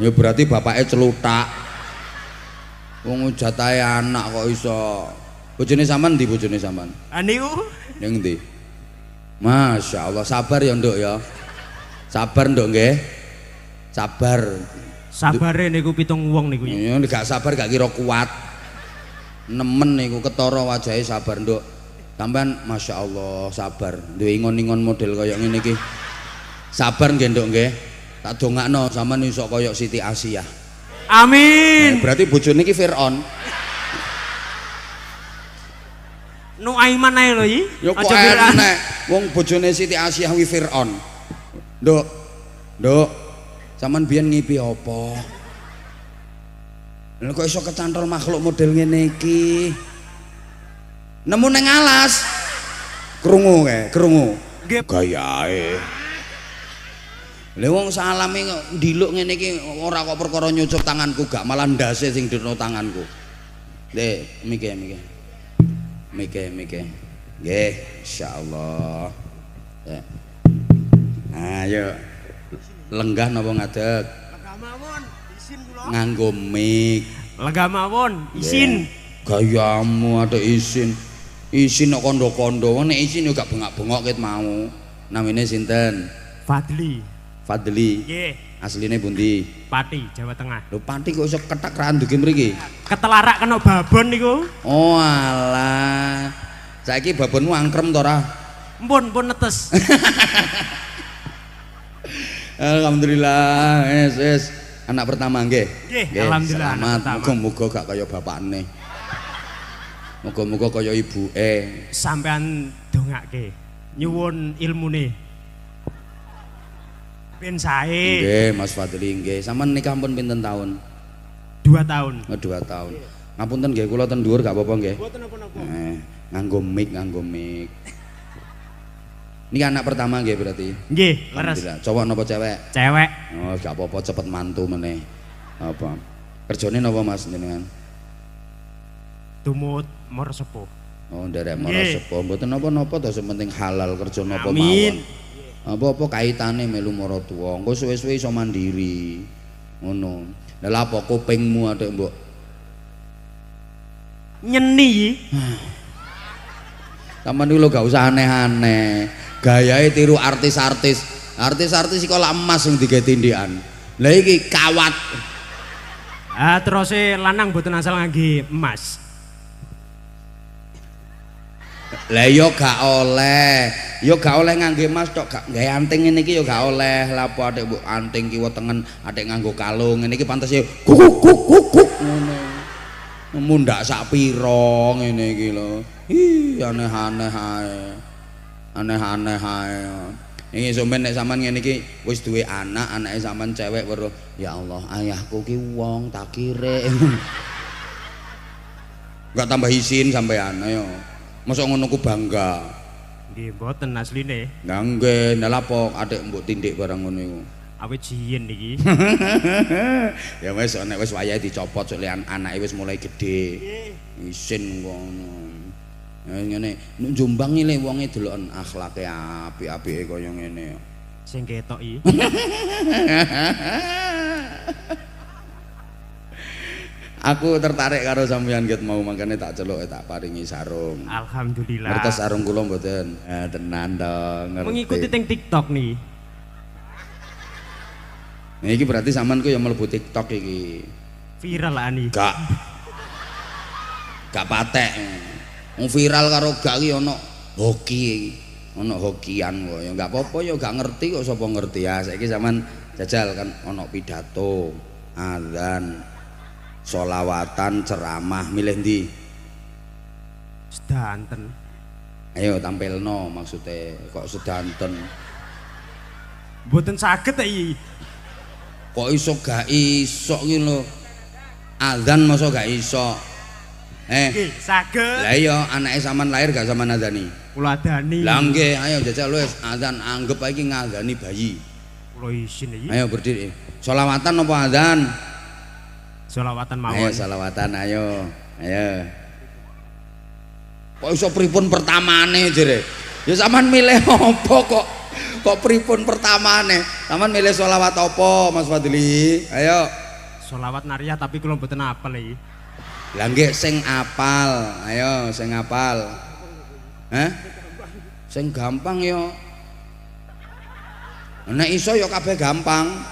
Ya berarti bapaknya celutak. Wong jatahe anak kok iso. Bojone sampean ndi bojone sampean? Niku Ning ndi? Masya Allah, sabar ya nduk ya. Sabar nduk nggih. Sabar. sabare niku 7 wong niku. Ya gak sabar gak kira kuat. Nemen niku ketara wajahe sabar nduk. Sampean Masya Allah sabar. Duwe ingon-ingon model kaya ngene iki. Sabar nggih nduk nggih. Tak dongakno sampean iso kaya Siti Asiyah. Amin. Berarti bojone iki Firaun. Nu Aiman ae lho iki. Ya kok enek wong bojone Siti Asiyah kuwi Firaun. Nduk. Nduk. Sampeyan biyen ngipi apa? Lha kok iso kecantol makhluk model ngene iki? Nemu ning alas. Krungu kae, krungu. Nggih. Gayae. Lha wong salame ndiluk ngene iki ora kok perkara nyucup tanganku gak malah ndase sing dirno tanganku. Dek, mike. Nggih, insyaallah. Ya. Ayo. Lenggah napa ngadeg? Lega mawon, isin kula. Nganggo mic. Lega mawon, isin. Gayamu ada isin. Isin kok kondo-kondo. Nek isin yo gak bengak-bengok ket mau. Namine sinten? Fadli. Fadli. Nggih. Asline pundi? Pati, Jawa Tengah. Lho Pati kok iso ketak randuge mriki? Ketelarak kena babon niku. Oh alah. Saiki babonmu angkrem to ora? Mpun netes. Alhamdulillah, wis anak pertama nggih. Nggih, alhamdulillah anak Selamat, pertama. muga-muga gak kaya bapakne. Muga-muga kaya ibuke. Sampean dongake nyuwun ilmune. Ben sae. Nggih, Mas Fadli nggih. Sampeyan nikah pun pinten tahun? 2 tahun. Oh, 2 tahun. Ngapunten nggih, kula ten dhuwur gak apa-apa nggih. Mboten napa-napa. Nganggo mic. Niki anak pertama nggih berarti. Nggih, leres. Alhamdulillah. Cowok napa cewek? Cewek. Oh, gak apa-apa cepet mantu meneh. Apa? Kerjane napa Mas jenengan? Tumut mor sepuh. Oh, nderek mara Nggih. sepo. Mboten napa-napa to, sing penting halal kerja napa mawon. Amin. Apa-apa kaitane melu mara tuwa. Engko suwe-suwe iso mandiri. Ngono. Lah apa kupingmu adek mbok? Nyeni. Sampeyan iki lho gak usah aneh-aneh. Gayahe tiru artis-artis. Artis-artis iki kok lak emas sing digawe tindikan. Lah iki kawat. Terus lanang mboten asal ngangge emas. Lah yo gak oleh. Yo gak oleh ngangge emas tok, gak gawe anting ngene iki yo gak oleh. Lah apa adek mbok anting kiwa tengen, adek nganggo kalung ngene iki pantes yo guguk ngono. Mundak sak pira ngene iki lho. Ih, aneh-aneh ae. Aneh-aneh ae. Iki sampeyan nek sampean ngene iki wis duwe anak, anake sampean cewek weruh, ya Allah, ayahku ki wong tak kire. Enggak tambah isin sampean ayo. Mosok ngono ku bangga. Nggih, mboten asline. Lah nggih, lha apa adek mbok tindik barang ngono iku. Awit jiyen niki. Ya wis nek wis wayahe dicopot soalnya anake wis mulai gede. Isin ngono. Ya ngene, nek Jombang iki wonge deloken akhlake apik-apike kaya ngene. Sing ketok iki. Aku tertarik karo sampeyan ket mau makane tak celuk tak paringi sarung. Alhamdulillah. Ngertos sarung kula mboten? Tenan to, ngerti. Mengikuti teng TikTok nih. Nah, iki berarti sampeanku yang mlebu TikTok iki. Viral ani. Gak patek. Wong viral karo gak iki ana hoki iki. Ana hokian kok ya enggak apa-apa ya gak ngerti kok sapa ngerti ya. Saiki sampean jajal kan ana pidato, azan, sholawatan, ceramah, milih ndi? Sedanten. Ayo tampilno maksudnya kok sedanten. Mboten saged ta iki. Kok iso gak iso iki lho. Azan masa gak iso. Nggih, saged. Lah iya anake sampean lahir gak sampean azani? Kula adani. Lah nggih, ayo jajal wis azan anggap iki ngazani bayi. Kula isin iki. Ayo berdiri. Sholawatan apa azan? Sholawatan Ayo mawon. sholawatan ayo. Ayo. Kok iso pripun pertamane jere? Ya sampean milih apa kok? Kok pripun pertamane? Sampeyan milih selawat apa Mas Fadli? Ayo. Selawat nariyah tapi kula mboten apal iki. Lah nggih sing apal. Ayo sing apal. Hah? Sing gampang yo. Nek iso ya kabeh gampang.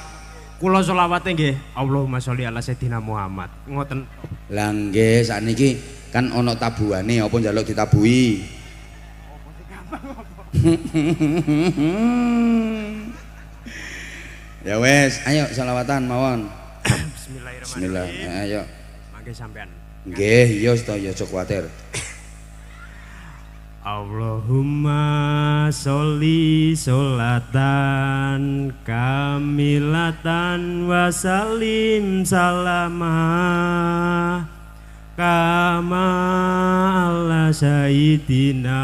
Kula selawate nggih Allahumma sholli ala sayyidina Muhammad. Ngoten. Lah nggih sakniki kan ana tabuhane apa njaluk ditabuhi. Ya wes, ayo selawatan mawon. Bismillahirrahmanirrahim. Bismillah. Ayo. Mangke sampean. Nggih, ya to ya aja kuwatir. Allahumma sholli sholatan kamilatan wa salim salamah kama ala sayyidina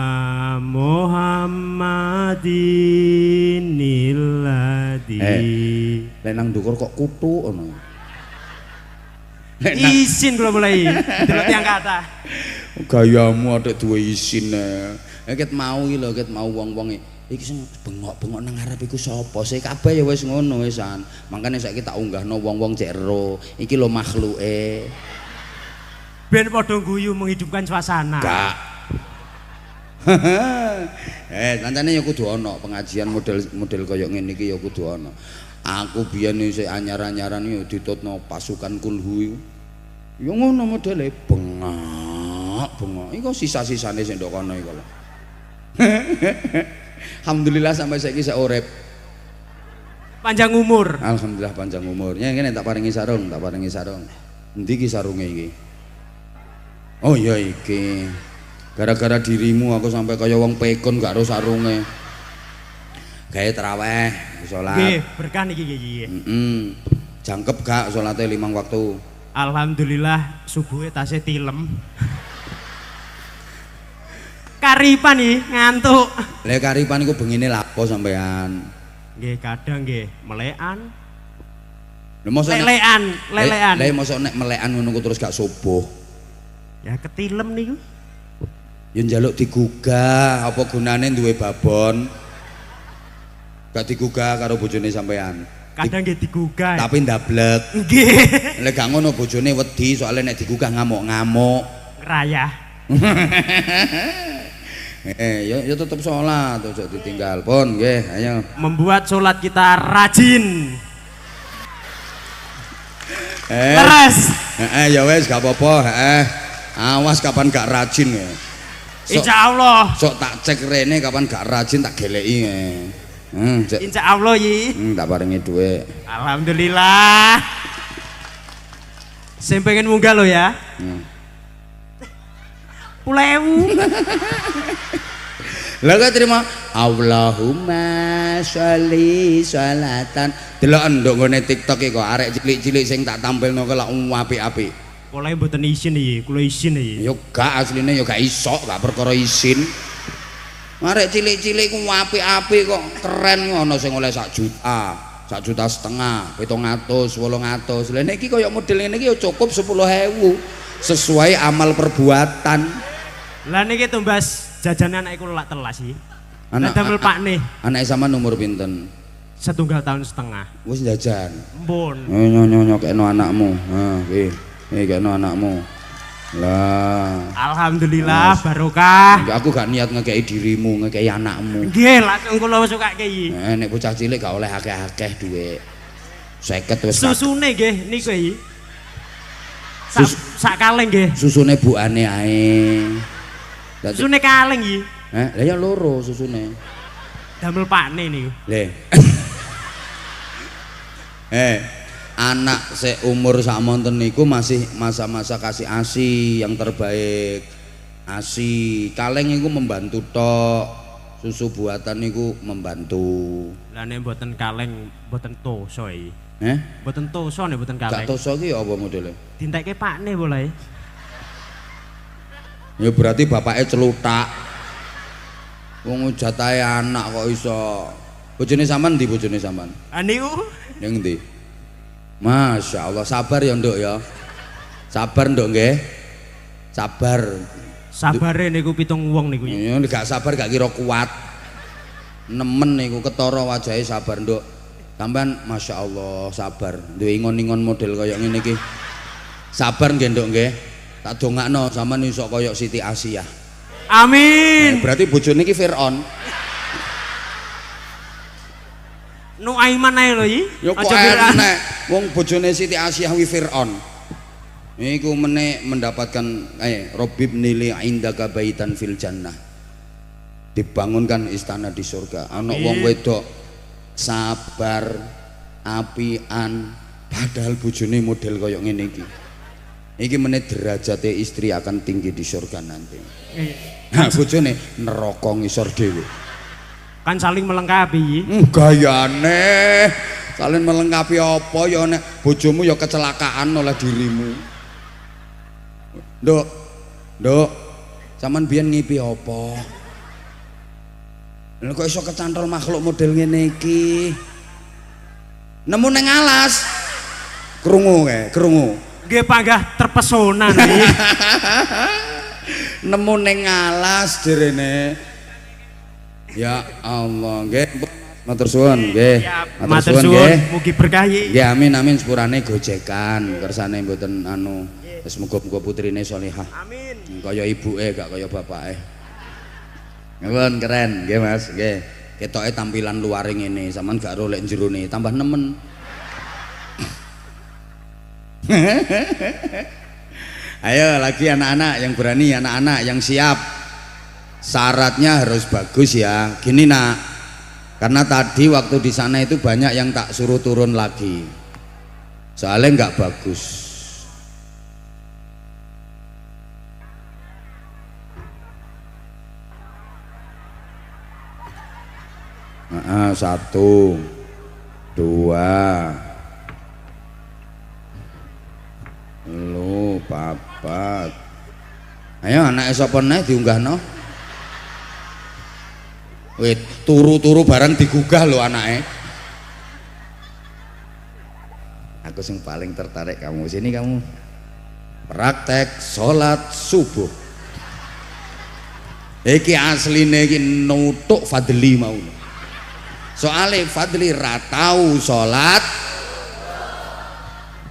Muhammadin illadi. Lek nang ndukur kok kutu ngono. Isin kula mulai delok tiyang kathah. Gayamu ada duwe isin. Ket mau iki lho, ket mau wong-wong iki sing bengok-bengok nang ngarep iku sapa? Sik kabeh ya wis ngono wisan. Mangkane saiki tak unggahno wong-wong cek ero. Iki lho makhluke. Ben padha guyu menghidupkan suasana. Gak. Nancane ya kudu ana pengajian model kaya ngene iki ya kudu ana. Aku biyen isih anyar-anyaran yo ditutno pasukan kulhu iku. Ya ngono modele bengok. Iku sisa-sisane sing ndok kono iku lho. Alhamdulillah sampai saiki isih urip. Panjang umur. Alhamdulillah panjang umur. Ya ngene tak paringi sarung. Endi ki sarunge iki? Oh iya iki. Gara-gara dirimu aku sampai kaya wong pekun gak ro sarunge. Gawe traweh, salat. Nggih, berkah niki nggih. Jangkep gak salate 5 waktu? Alhamdulillah subuhe tasih tilem. Karipan iki ngantuk. Lah karipan iku bengine lapo sampean? Nggih, kadang nggih melekan. Lha mosok lelekan. Lah mosok nek melekan ngono ku terus gak subuh. Ya ketilem niku. Ya njaluk digugah, apa gunane duwe babon? Gak digugah karo bojone sampean. Kadang nggih digugah. Tapi ndablek. Nggih. Lek gak ngono bojone wedi soalnya nek digugah ngamuk-ngamuk. Ngerayah. Ya tetep sholat, ojo ditinggal pun nggih, ayo. Membuat sholat kita rajin. Leres. Ya wes gak apa-apa, awas kapan gak rajin ya. Insyaallah. Sok tak cek rene kapan gak rajin tak geleki. Insyaallah yi. Tak paringi dhuwit. Alhamdulillah. Saya pengen munggah lo ya. 10.000. Lah kok terima Allahumma sholli sholatan. Delok nduk ngene TikTok iki kok arek cilik-cilik sing tak tampilno kok lak apik-apik. Kula mboten isin iki, kula isin iki. Ya gak asline ya gak iso, gak perkara isin. Arek cilik-cilik ku apik-apik kok keren ngono sing oleh 1 juta. 1,5 juta, 700, 800. Lah nek iki kaya model ngene iki ya cukup 10.000 sesuai amal perbuatan. Lah niki tumbas jajanan anakku lak telas iki. Anak damel pakne. Anake sampean umur pinten? 1 tahun setengah. Wis jajan. Mpun. Nyokekno anakmu. Ha, iki. Iki kekno anakmu. Lah. Alhamdulillah barokah. Aku gak niat ngekeki dirimu, ngekeki anakmu. Nggih, langsung kula sukake iki. Nek bocah cilik gak oleh akeh-akeh duit. 50 wis. Susune nggih niku iki. Sak kaleng nggih. Susune bukane ae. Susune kaleng iki. Lah ya loro susune. Damel pakne niku. Le. Anak seumur sakmonten niku masih masa-masa kasih ASI yang terbaik. ASI kaleng niku membantu tok. Susu buatan niku membantu. Lah nek mboten kaleng mboten toso iki. Mboten toso nek mboten kaleng. Gak toso ki apa modele? Dintekke pakne boleh. Ya berarti bapaknya celutak. Wong jatahe anak kok iso. Bojone sampean ndi bojone sampean? Niku Ning ndi? Masya Allah, sabar ya nduk ya. Sabar nduk nggih. Sabar. Sabare niku 7 wong niku. Ya gak sabar gak kira kuat. nemen niku ketara wajahe sabar nduk. Sampean Masya Allah sabar duwe ingon-ingon model kaya ngene iki. Sabar nggih nduk nggih. Tak dongakno sampean iso kaya Siti Asiyah. Amin. Berarti bojone iki Firaun. Nuaiman ae lho iki. Ya kok enek wong bojone Siti Asiyah wi Firaun. Iku meneh mendapatkan Rabbib nili indaka baitan fil jannah. Dibangunkan istana di surga. Ana wong wedok sabar, apian, padahal bojone model kaya ngene iki. Iki meneh derajate istri akan tinggi di surga nanti. Nah, bojone neraka ngisor dhewe. Kan saling melengkapi. Gayane saling melengkapi apa ya nek bojomu ya kecelakaan oleh dirimu. Nduk, sampean biyen ngipi apa? Lha kok iso kecantol makhluk model ngene iki? Nemu ning alas. Krungu. Nggih panggah terpesona niki. Nemu ning alas direne. Ya Allah, nggih. Matur suwun nggih. Matur suwun mugi berkah iki. Nggih amin sepurane gojekan kersane mboten anu. Wis muga-muga putrine sholihah. Amin. Kaya ibuke gak kaya bapake. Nuwun keren nggih Mas, nggih. Ketoke tampilan luare ngene, sampean gak ro lek jerone tambah nemen. Ayo lagi anak-anak yang berani, anak-anak yang siap. Syaratnya harus bagus ya. Gini nak, karena tadi waktu di sana itu banyak yang tak suruh turun lagi. Soalnya nggak bagus. Satu, dua, lu papat. Ayo anak sapa neh diunggahno. Wih, turu-turu barang digugah lo anaknya. Aku yang paling tertarik kamu sini kamu praktek sholat subuh. Iki asline iki nutuk Fadli mau. Soalnya Fadli ratau sholat.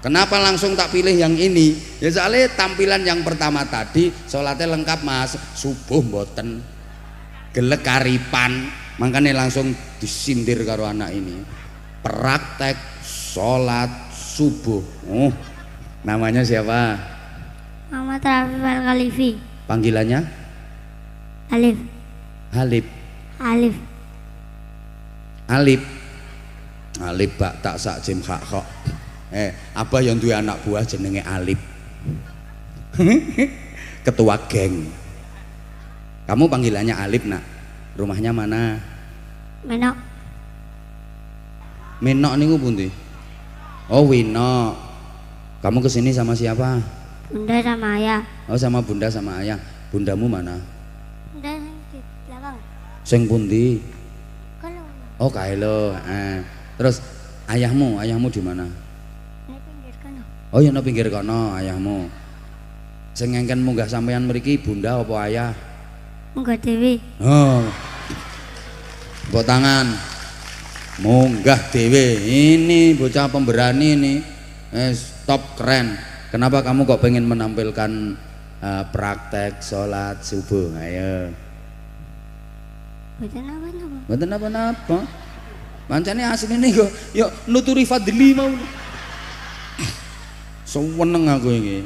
Kenapa langsung tak pilih yang ini? Ya soalnya tampilan yang pertama tadi sholatnya lengkap Mas, subuh mboten. Gelek karipan, makanya langsung disindir karo anak ini. Praktek sholat subuh. Namanya siapa? Muhammad Rafif Al-Khalifi. Panggilannya? Alif. Alif bak tak sak jim hak kok. Apa yang duwe anak buah jenenge Alif. Ketua geng. Kamu panggilannya Alif nak. Rumahnya mana? Menok niku pundi? Oh Wino. Kamu kesini sama siapa? Bunda sama ayah. Oh sama bunda sama ayah. Bundamu mana? Bunda di belakang. Sing pundi? Kalau Oh kaelo. Terus ayahmu di mana? naik pinggir kono. Oh ya no pinggir kono ayahmu. Sing ngengken munggah sampean mriki bunda apa ayah? Munggah dewi. Oh. Mbok tangan. Munggah dewe. Ini bocah pemberani ini. Stop keren. Kenapa kamu kok pengen menampilkan praktek sholat subuh? Ayo. Mboten apa-apa. Pancene asline kok yo nuturi Fadli mau. Seneng aku iki.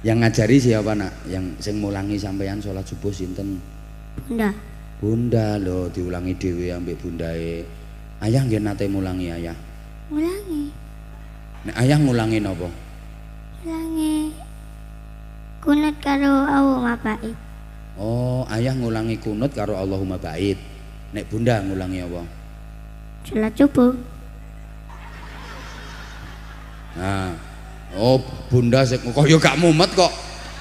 Yang ngajari siapa nak? Yang sing mulangi sampean sholat subuh sinten? Bunda loh, diulangi dhewe ambek bundae. Ayah nggih nate mulangi ayah. Mulangi. Nek ayah ngulangi napa? Mulangi kunut karo Allahumma bait. Oh, ayah ngulangi kunut karo Allahumma bait. Nek bunda ngulangi apa? Sholat subuh. Nah. Oh, bunda sing kok yo gak mumet kok.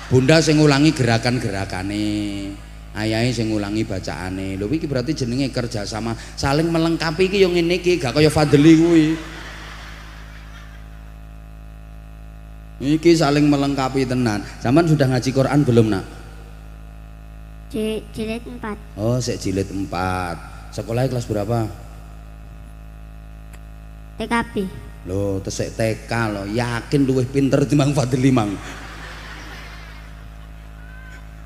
Bunda sing ngulangi gerakan-gerakane. Ayahe sing ngulangi bacaane. Lho iki berarti jenenge kerjasama, saling melengkapi iki yo ngene iki, gak kaya Fadli kuwi. Iki saling melengkapi tenan. Zaman sudah ngaji Quran belum nak? Jilid 4. Oh, sik jilid 4. Sekolahnya kelas berapa? TKB. Loh, tesek TK lo, yakin luwih pinter timbang Fadli mang.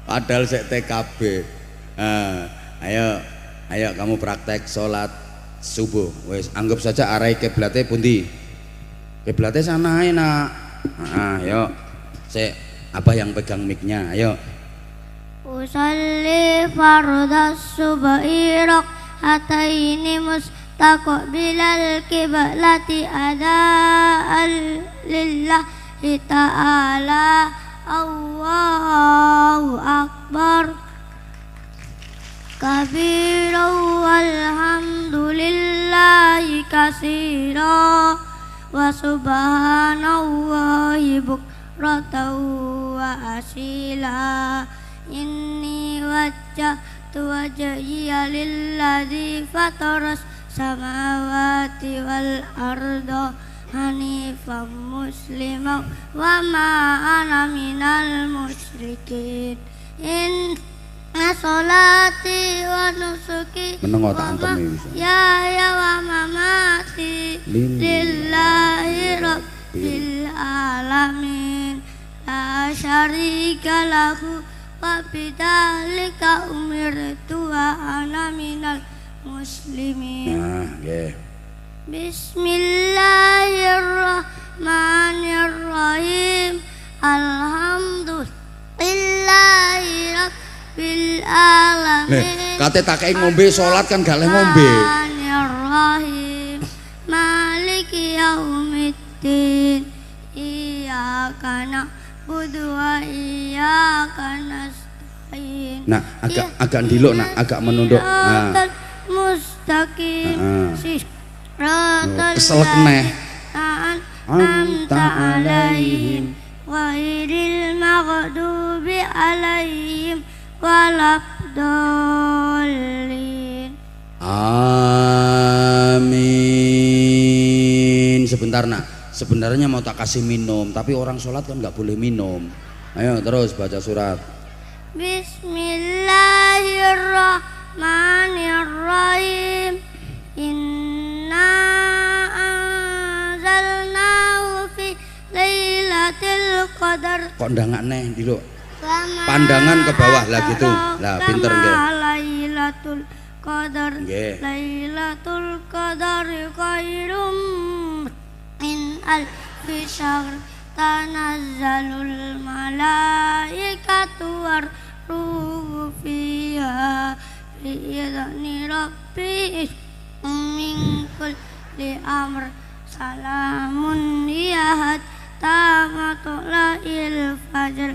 Padahal sik TKB. Ayo kamu praktek sholat subuh. Wes anggap saja arah kiblatnya pundi. Kiblatnya sana aja nak. Ayo, sik apa yang pegang mic-nya? Ayo. Usalli fardas subhi rak'ataini mustaqbilal qiblati adaan lillahi ta'ala. Allahu akbar kabiran walhamdulillahi katsira wa subhanallahi bukratan wa asila. Inni wajjahtu wajhiya lilladzi fataras samawati wal arda hanifan musliman wa ma ana minal musyrikin. Inna sholati wa nusuki wa mahyaya wa mamati lillahi rabbil alamin la syarika lahu wa bidzalika umirtu wa ana minal muslimin. Bismillahirrahmanirrahim. Alhamdulillahi rabbil alamin. Kate tak kei ngombe salat kan gak leh ngombe. Bismillahirrahmanirrahim. Maliki yaumiddin. Iyyaka na'budu wa iyyaka nasta'in. Nah, agak ndiluk nak, agak menunduk. Nah. Mustaqim. Kesel keneh. Anta alaihim ghairil maghdubi alaihim waladdallin. Amin. Sebentar nak, sebenarnya mau tak kasih minum, tapi orang sholat kan nggak boleh minum. Ayo terus baca surat. Bismillahirrahmanirrahim. Inna anzalnahu fi lailatul qadar. Kok ndak neh dulu. Pandangan ke bawah lah gitu. Lah pinter nggih. Lailatul qadar. Nggih. Lailatul qadar khairum min alfi syahr. Tanazzalul malaikatu war ruhu fiha bi'idzni rabbihim min kulli amr. Salamun hiya hatta matla'il fajr.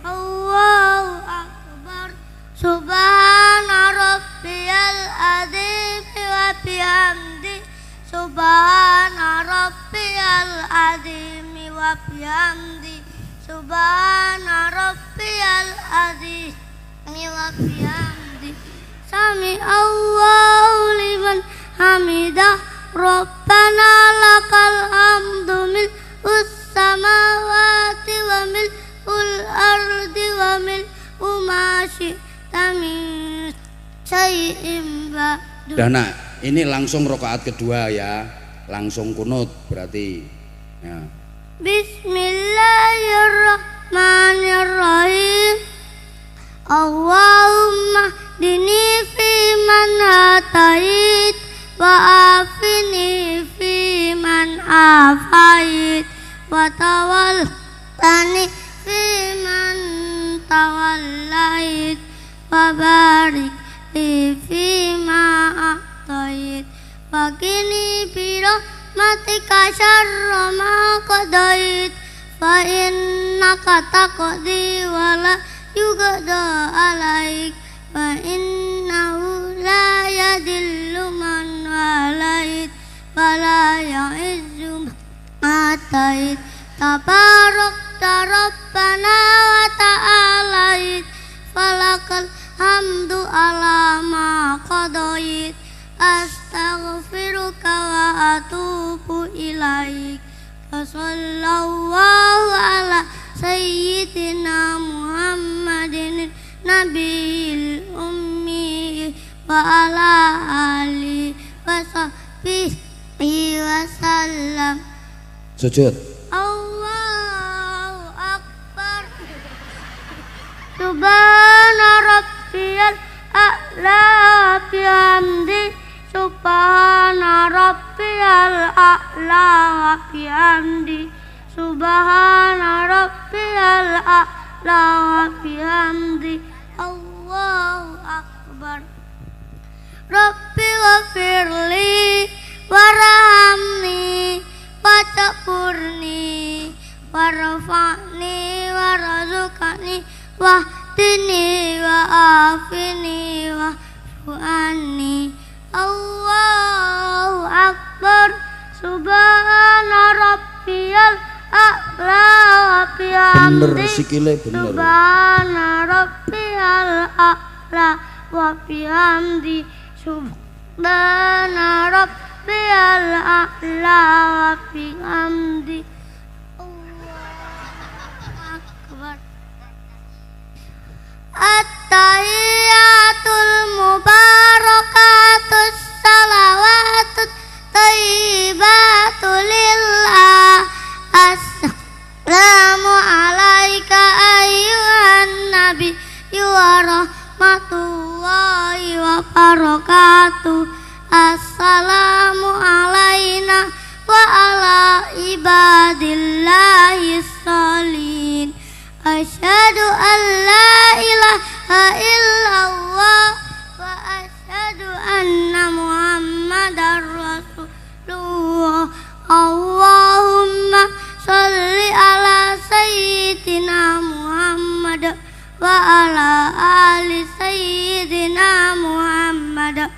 Allahu akbar. Subhana rabbiyal azim wa bihamdi. Subhana rabbiyal azim wa bihamdi. Subhana rabbiyal azim wa bihamdi. Sami Allahu liman hamidah. Rabbana lakal hamdu mil'us samawati wa mil'ul ardi wa mil'u ma syi'ta min syai'in ba'du. Nah, ini langsung rakaat kedua ya, langsung kunut berarti. Ya. Bismillahirrahmanirrahim. Allahumma dini fi man hatait wa afini fi man afait wa tawallani fi man tawallait wa barik li fi ma a'tait wa qini bi rahmatika syarra ma qadait fa innaka taqdi wa la yuqda alaik wa innahu la yadillu man walait wa la ya'izzu atait. Tabarakta rabbana wa ta'alait falakal hamdu ala ma qadait. Astaghfiruka wa atubu ilaik. Sallallahu ala sayyidina Muhammadin nabil ummi wa ala ali wa sahbihi wasallam. Sujud. Allahu akbar. Subhana rabbiyal a'la bihamdi. Subhana rabbiyal a'la bihamdi. Subhana rabbiyal a'la bihamdi. Allahu akbar. Rabbi ghafirli warhamni wajburni warfa'ni warzuqni wahdini wa'afini wa'fu'ani. Allahu akbar. Subhana rabbiyal a'la bihamdi. Bener sikile bener. Subhana rabbiyal a'la wa bihamdi. Subhana rabbiyal a'la wa bihamdi. Allahu akbar. At-tahiyyatul mubarakatus salawatut thayyibatul lillah. Assalamu alaika ayyuhan nabi wa rahmatullahi wa barakatuh. Assalamu alaina wa ala ibadillahi sholihin. Asyhadu an la ilaha illallah wa asyhadu anna muhammadar rasulullah. Allahumma sholli ala sayyidina Muhammad wa ala ali sayyidina Muhammad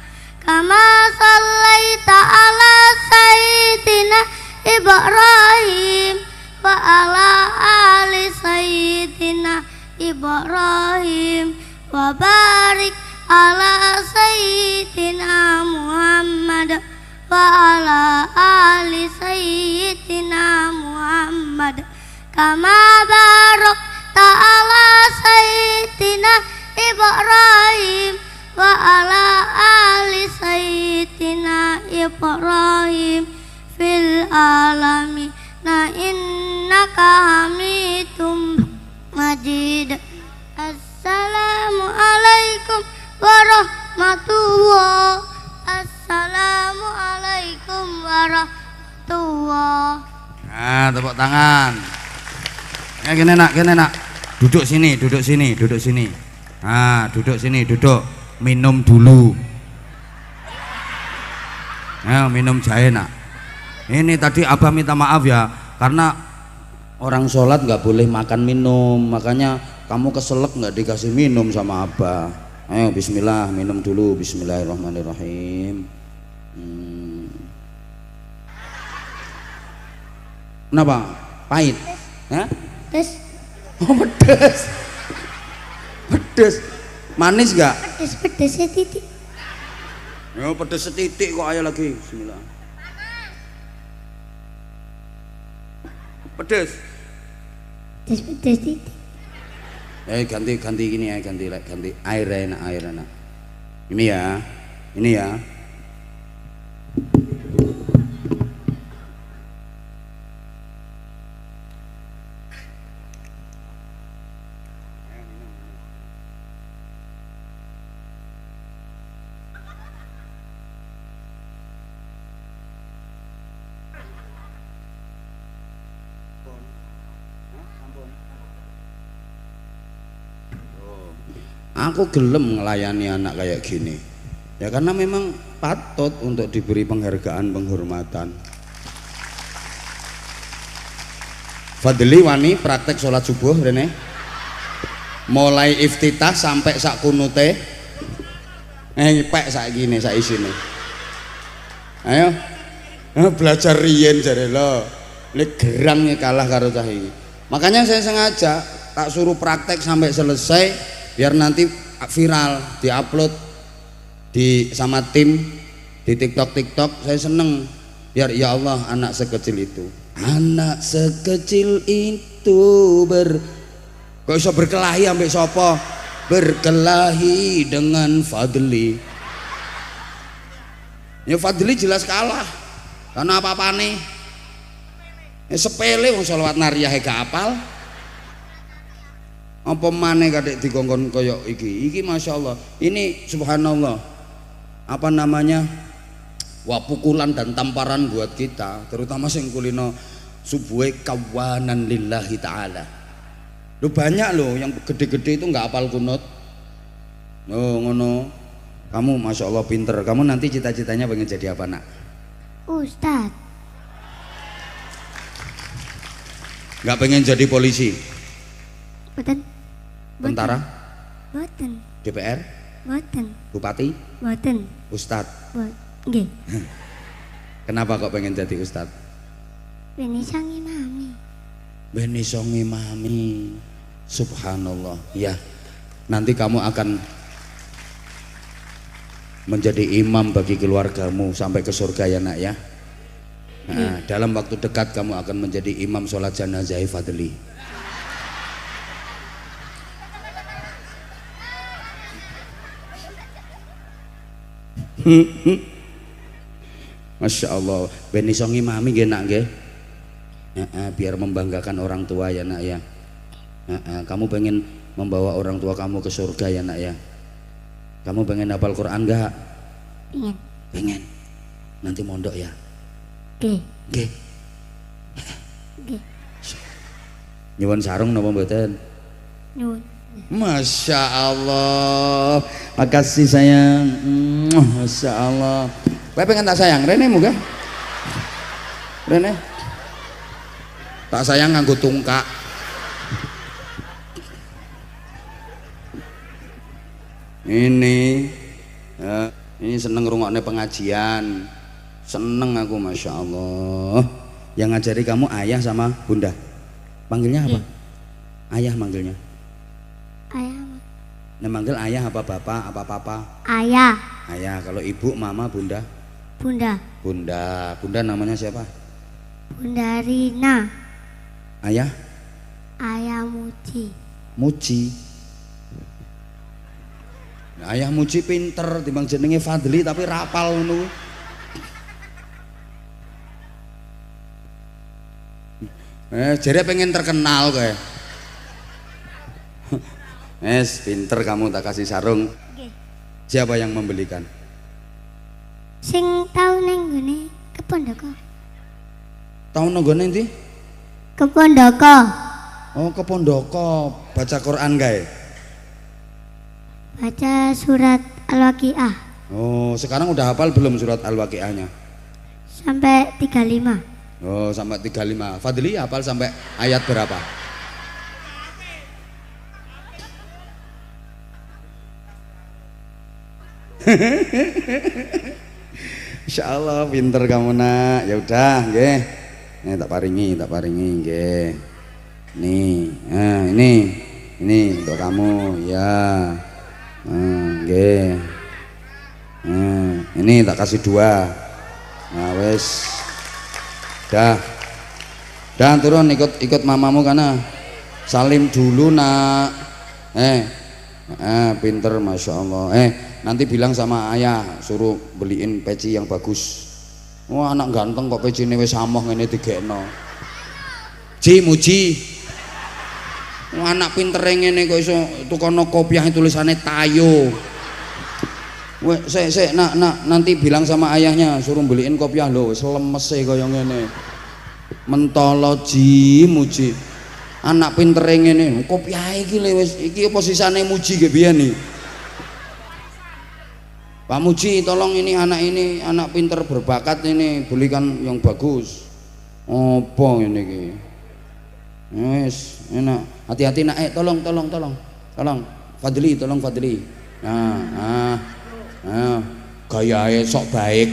kama shallaita ala sayyidina Ibrahim wa ala ali sayyidina Ibrahim wa barik ala sayyidina Muhammad wa ala ali sayyidina Muhammad kama barakta ala sayyidina Ibrahim wa ala ali sayyidina Ibrahim fil alamin innaka hamidum majid. Assalamu alaikum warahmatullah. Assalamu alaikum warahmatullah. Nah, tepuk tangan. Ya gini nak. Duduk sini. Nah, duduk sini. Minum dulu. Nah, minum jahe nak. Ini tadi abah minta maaf ya, karena orang sholat nggak boleh makan minum, makanya kamu keselak nggak dikasih minum sama abah. Ayo bismillah, minum dulu. Bismillahirrahmanirrahim. Kenapa? Pahit? Hah? Pedes. Oh pedes. Manis nggak? Pedes ya titik. Ya pedes setitik kok, ayo lagi. Bismillah. Pedes titik. Ganti gini ya, ganti air enak. Ini ya. Aku gelem ngelayani anak kayak gini ya, karena memang patut untuk diberi penghargaan, penghormatan. Fadli wani praktek sholat subuh Rene, mulai iftitah sampai sak kunute pek sak gini sak isine. Ayo belajar riyen jare lo lek gerangnya kalah karo cah iki. Makanya saya sengaja tak suruh praktek sampai selesai biar nanti viral, diupload sama tim di TikTok. Saya seneng biar ya Allah anak sekecil itu kok bisa berkelahi ambek sopo berkelahi dengan Fadli. Ya Fadli jelas kalah. Karena apa-apa nih? Sepele wong sholawat nariyah gak apal. Apa maneh kadek dikongkon koyok iki. Iki Masya Allah. Ini subhanallah. Apa namanya? Wah pukulan dan tamparan buat kita, terutama sing kulino subuhe kawanan lillahi ta'ala. Lu banyak loh yang gede-gede itu nggak apal kunut. Oh ngono. Kamu Masya Allah pinter. Kamu nanti cita-citanya pengen jadi apa nak? Ustad. Nggak pengen jadi polisi? Boten. Tentara? Boten. DPR? Boten. Bupati? Boten. Ustadz? Nggih. Kenapa kok pengen jadi ustadz? Beni sangi mami. Beni songi mami. Subhanallah. Ya, nanti kamu akan menjadi imam bagi keluargamu sampai ke surga ya nak ya. Nah, dalam waktu dekat kamu akan menjadi imam sholat jenazah Fadli. Masya Allah, beni songi mami nggih nak nggih. Biar membanggakan orang tua ya nak ya. Kamu pengen membawa orang tua kamu ke surga ya nak ya. Kamu pengen hafal Quran enggak? Pengen. Pengen. Nanti mondok ya. Nggih. Nggih. Nggih. Nyuwun sarung napa mboten? Nyuwun. Masya Allah. Makasih sayang. Masya Allah. Kowe pengen tak sayang Rene muga? Rene. Tak sayang nganggo tungkak. Ini seneng ngrungokne pengajian. Seneng aku Masya Allah. Yang ngajari kamu ayah sama bunda. Panggilnya apa? Ayah manggilnya. Ayah. Nah manggil ayah apa bapak apa papa? Ayah. Ayah. Kalau ibu mama bunda? Bunda. Bunda. Bunda namanya siapa? Bunda Rina. Ayah? Ayah Muji. Muji. Nah, ayah Muji pinter timbang jenenge Fadli tapi rapal ngono. Jadi pengen terkenal kowe. Pinter kamu, tak kasih sarung. Nggih. Siapa yang membelikan? Sing tau ning nggone Kepondoko. Tahu nonggone ndi? Kepondoko. Oh, ke Pondoko, baca Quran gae. Baca surat Al-Waqiah Oh, sekarang udah hafal belum surat Al-Waqiahnya? sampai 35. Oh, sampai 35. Fadli hafal sampai ayat berapa? Insya Allah pinter kamu nak. Ya udah, nggih. Nih tak paringi, nggih. Nih, ini untuk kamu ya. Nggih. Ini tak kasih 2. Nah, wes. Dah. Dan turun ikut mamamu kana. Salim dulu nak. Pinter Masya Allah. Nanti bilang sama ayah suruh beliin peci yang bagus. Wah anak ganteng kok pecine wis samoh ngene digekno. Ji muji. Wah anak pinter ngene kok iso tukono kopiah tulisannya Tayo. Weh sik nak nanti bilang sama ayahnya suruh beliin kopiah lho wis lemese kaya ngene. Mentolo ji muji. Anak pinter ngene kopiah iki wis iki apa sisane muji ge biyen iki. Pak Muji tolong ini anak pinter berbakat ini belikan yang bagus. Apa ini ki? Yes, enak. Hati-hati nak tolong. Fadli tolong Fadli. Nah. Gayae sok baik.